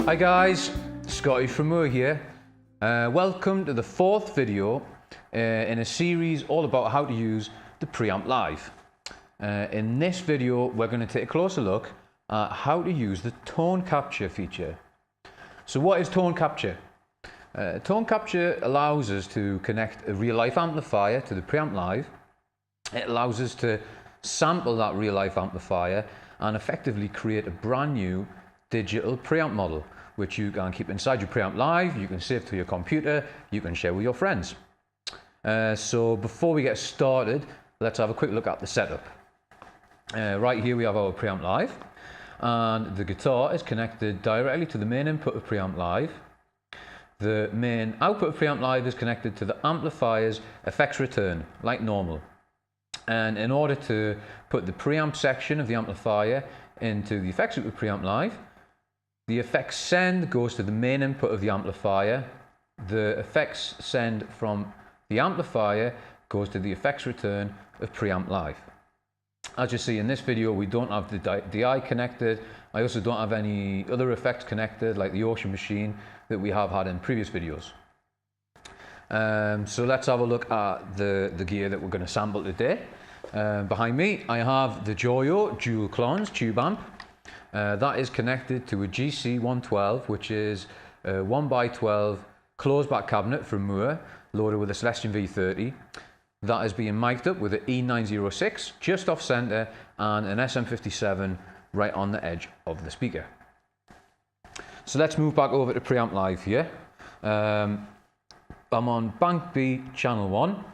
Hi guys, Scotty from MOOER here. Welcome to the fourth video in a series all about how to use the preamp live. In this video we're going to take a closer look at how to use the tone capture feature. So what is tone capture? Tone capture allows us to connect a real life amplifier to the preamp live. It allows us to sample that real life amplifier and effectively create a brand new digital preamp model, which you can keep inside your preamp live, you can save to your computer, you can share with your friends. So before we get started, let's have a quick look at the setup. Right here we have our preamp live, and the guitar is connected directly to the main input of preamp live. The main output of preamp live is connected to the amplifier's effects return, like normal. And in order to put the preamp section of the amplifier into the effects loop of preamp live, the effects send goes to the main input of the amplifier. The effects send from the amplifier goes to the effects return of preamp live. As you see in this video, we don't have the DI connected. I also don't have any other effects connected like the ocean machine that we have had in previous videos. So let's have a look at the gear that we're going to sample today. Behind me I have the Joyo dual clons tube amp. That is connected to a GC112, which is a 1x12 closed back cabinet from MOOER, loaded with a Celestion V30. That is being mic'd up with an E906 just off center and an SM57 right on the edge of the speaker. So let's move back over to preamp live here. I'm on bank B channel 1.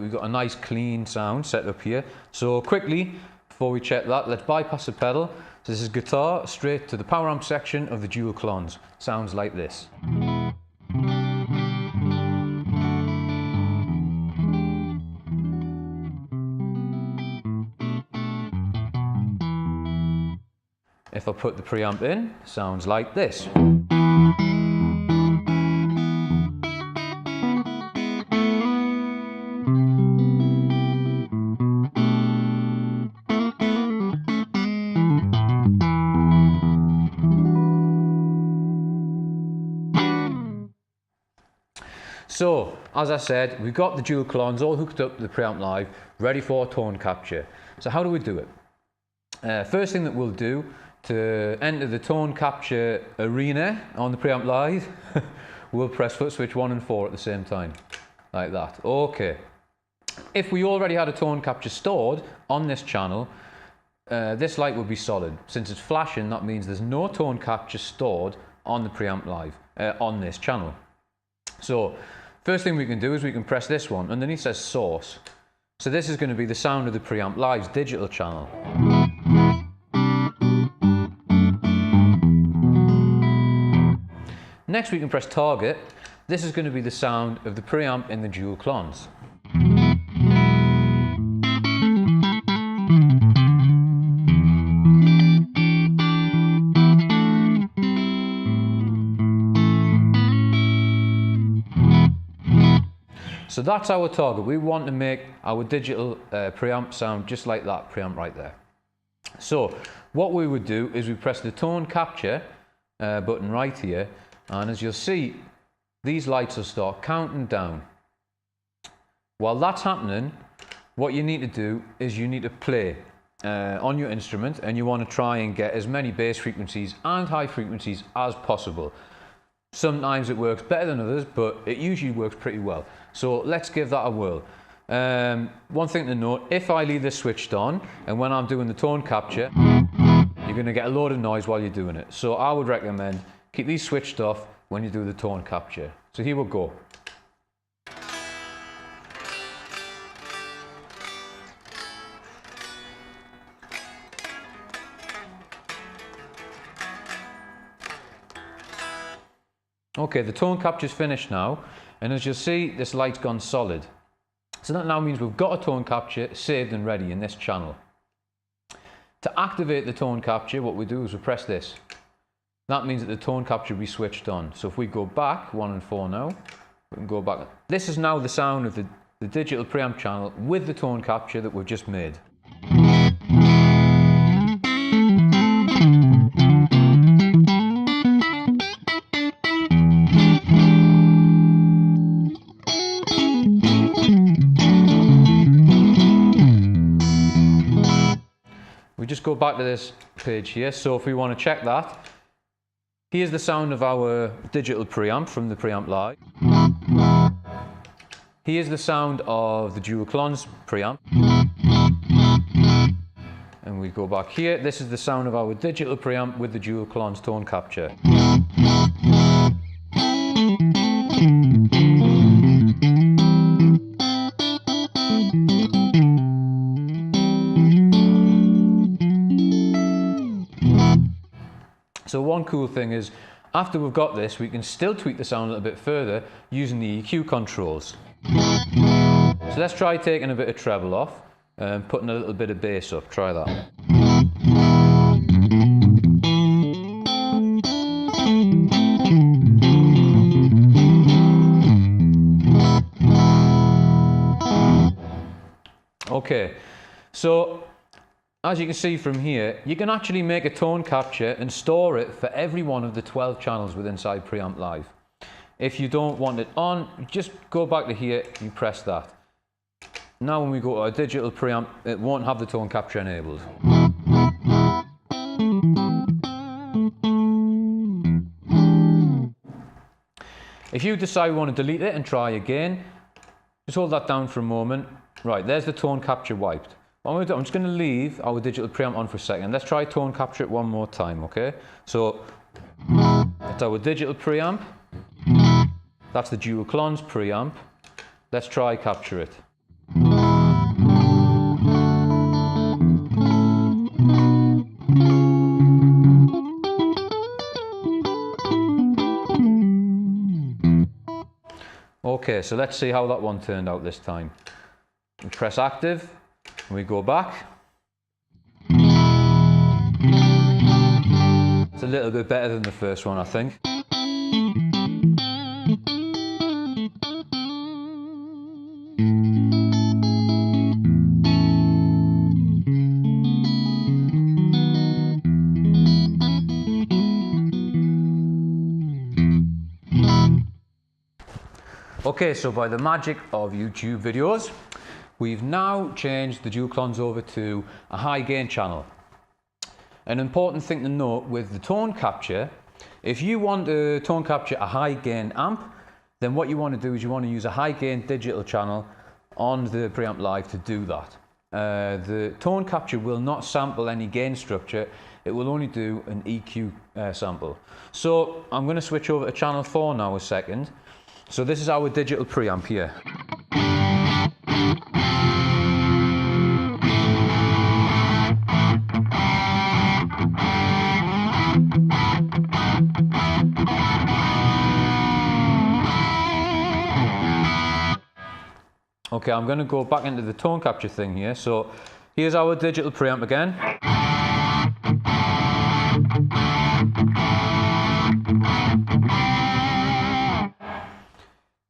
We've got a nice clean sound set up here. So quickly, before we check that, let's bypass the pedal. So this is guitar straight to the power amp section of the dual clones. Sounds like this. If I put the preamp in, sounds like this. So, as I said, we've got the dual clones all hooked up to the preamp live, ready for tone capture. So how do we do it? First thing that we'll do to enter the tone capture arena on the preamp live, we'll press foot switch 1 and 4 at the same time, like that. Okay. If we already had a tone capture stored on this channel, this light will be solid. Since it's flashing, that means there's no tone capture stored on the preamp live, on this channel. So, first thing we can do is we can press this one. Underneath says source. So this is going to be the sound of the preamp live's digital channel. Next we can press target. This is going to be the sound of the preamp in the dual clones. So that's our target. We want to make our digital preamp sound just like that preamp right there. So what we would do is we press the tone capture button right here, and as you'll see, these lights will start counting down. While that's happening, what you need to do is you need to play on your instrument, and you want to try and get as many bass frequencies and high frequencies as possible. Sometimes it works better than others, but it usually works pretty well. So let's give that a whirl. One thing to note, if I leave this switched on, and when I'm doing the tone capture, you're going to get a load of noise while you're doing it. So I would recommend keep these switched off when you do the tone capture. So here we go. Okay, the tone capture's finished now, and as you'll see, this light's gone solid. So that now means we've got a tone capture saved and ready in this channel. To activate the tone capture, what we do is we press this. That means that the tone capture will be switched on. So if we go back, 1 and 4 now, we can go back. This is now the sound of the digital preamp channel with the tone capture that we've just made. go back to this page here. So if we want to check that, here's the sound of our digital preamp from the Preamp Live. Here's the sound of the dual clons preamp. And we go back here. This is the sound of our digital preamp with the dual clons tone capture. So one cool thing is, after we've got this, we can still tweak the sound a little bit further using the EQ controls. So let's try taking a bit of treble off and putting a little bit of bass up. Try that. Okay, so as you can see from here, you can actually make a tone capture and store it for every one of the 12 channels within inside Preamp Live. If you don't want it on, just go back to here, you press that. Now when we go to our digital preamp, it won't have the tone capture enabled. If you decide you want to delete it and try again, just hold that down for a moment. Right, there's the tone capture wiped. What I'm just going to leave our digital preamp on for a second. Let's try tone capture it one more time, okay? So, that's our digital preamp. That's the dual clons preamp. Let's try capture it. Okay, so let's see how that one turned out this time. We press active. We go back. It's a little bit better than the first one, I think. Okay, so by the magic of YouTube videos, we've now changed the dual clons over to a high gain channel. An important thing to note with the tone capture, if you want to tone capture a high gain amp, then what you want to do is you want to use a high gain digital channel on the Preamp Live to do that. The tone capture will not sample any gain structure, it will only do an EQ sample. So I'm going to switch over to channel 4 now a second. So this is our digital preamp here. Okay, I'm going to go back into the tone capture thing here. So here's our digital preamp again.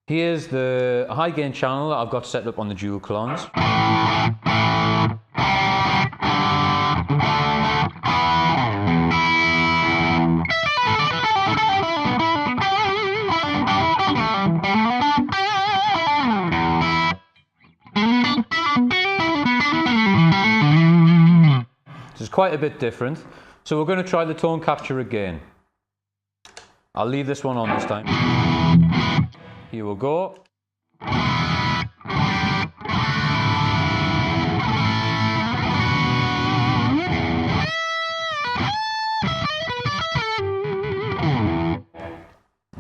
Here's the high gain channel that I've got set up on the dual clons. This is quite a bit different. So we're going to try the tone capture again. I'll leave this one on this time. Here we go.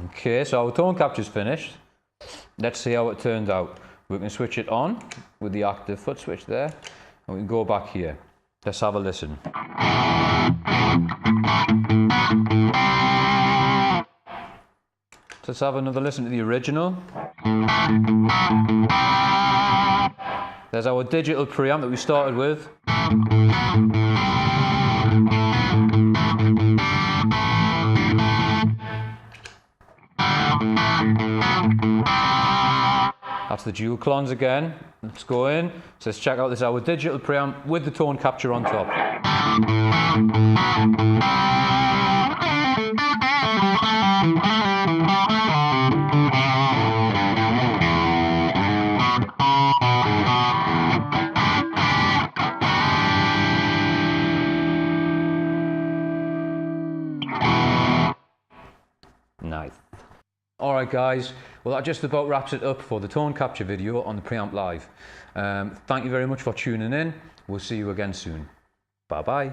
Okay, so our tone capture's finished. Let's see how it turned out. We can switch it on with the active foot switch there, and we can go back here. Let's have a listen. Let's have another listen to the original. There's our digital preamp that we started with. That's the dual clons again. Let's go in. So let's check out this our digital preamp with the tone capture on top. Alright guys, well that just about wraps it up for the tone capture video on the Preamp Live. Thank you very much for tuning in. We'll see you again soon. Bye bye.